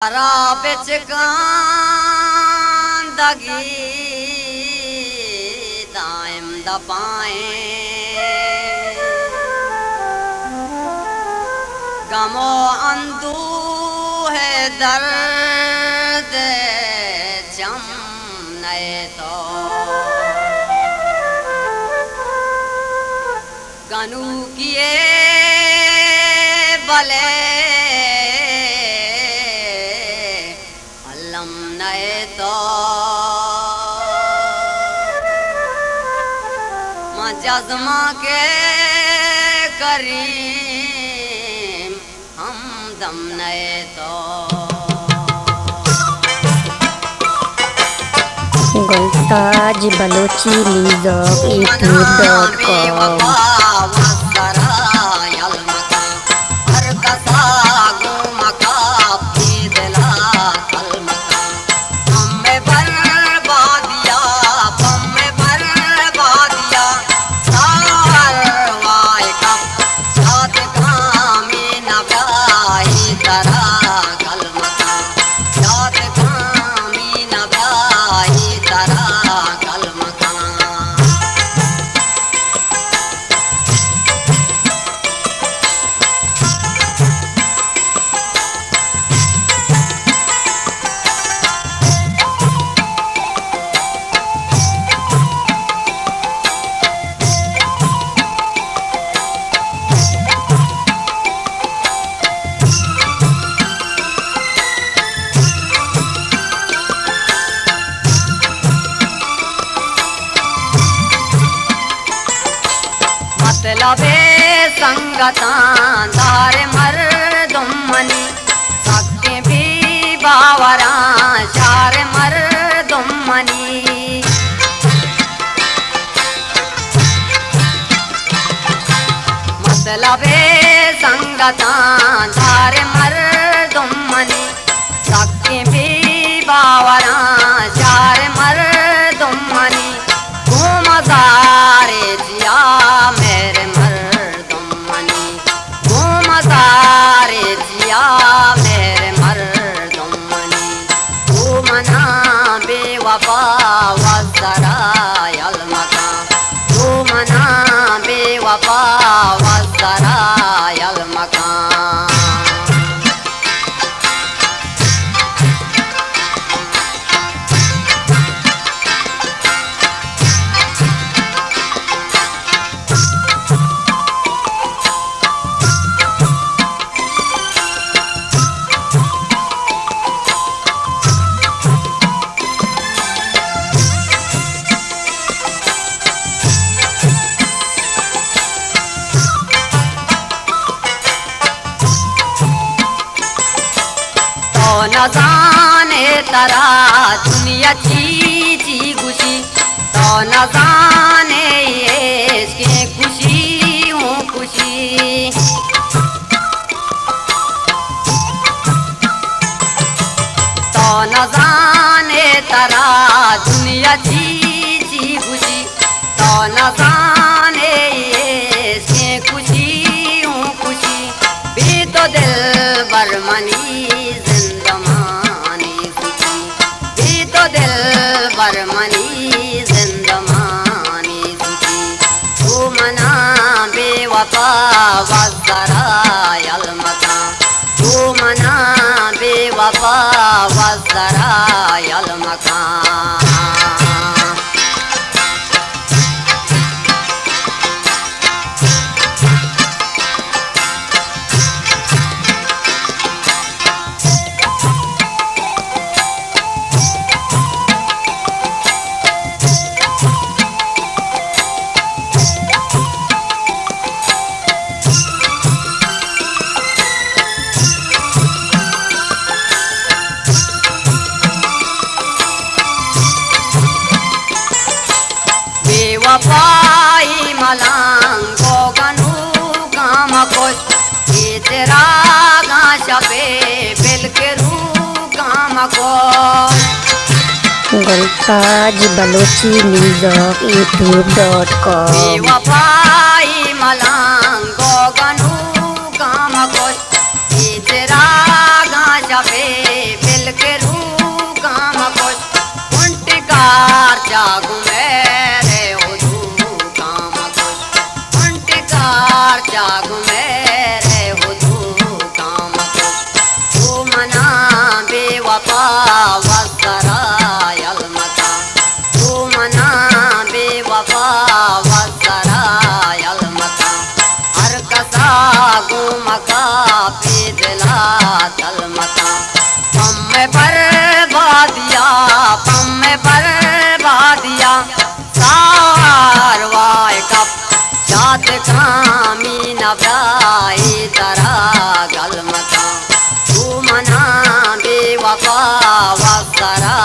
बिच कांदगी दाइम दपाए गमो अंदू है दर्द जम नए तो गनू किए बले नए तो जज़्मा के करीम हमदम नए तो गुलताज बलोची यूट्यूब.com मतलबे संगतां दारे मर्दुम मनी सके भी बावरा चार मर्दुम मनी मतलबे संगतां दारे मर्दुम मनी सके भी बावरा चार मर्दुम मनी घूमदारे जिया मेरे मर्दुम मनी घूमदारे जिया मेरे मर्दुम मनी घूमना बेवफा वज़रायल मका घूमना बेवफा वज़रायल मका न जाने तरा दुनिया चीजी खुशी तो न जाने इसके खुशी हूँ खुशी तो न जाने तरा दुनिया चीजी खुशी तो न जाने इसके खुशी हूँ खुशी भी तो दिल बरमनी दिल बरमनी जिंदमानी सुखी घूमना बेवफा वज़रायल मका घूमना बेवफा वज़रायल मका वफाई मलांगो गनू काम कोश तेरा गाशा पे बिल के रू काम कोश गुलताज बलोची यूट्यूब.com वफाई मलांगो गनू काम कोश तेरा गाशा पे मिल के रू काम कुछ उंटिकार जागू मेरे हुजू काम कुछ उंटिकार जागू मेरे हुजू काम कुछ तू मना बेवफा वसरायल मका तू मना बेवफा वसरायल मका हर कसा गुमका पिदला तल मका पम बर्बादिया पम बर्बादिया सारवाए कप जात कामी नब्राई तरा गल मका तू मना बेवफा वसरा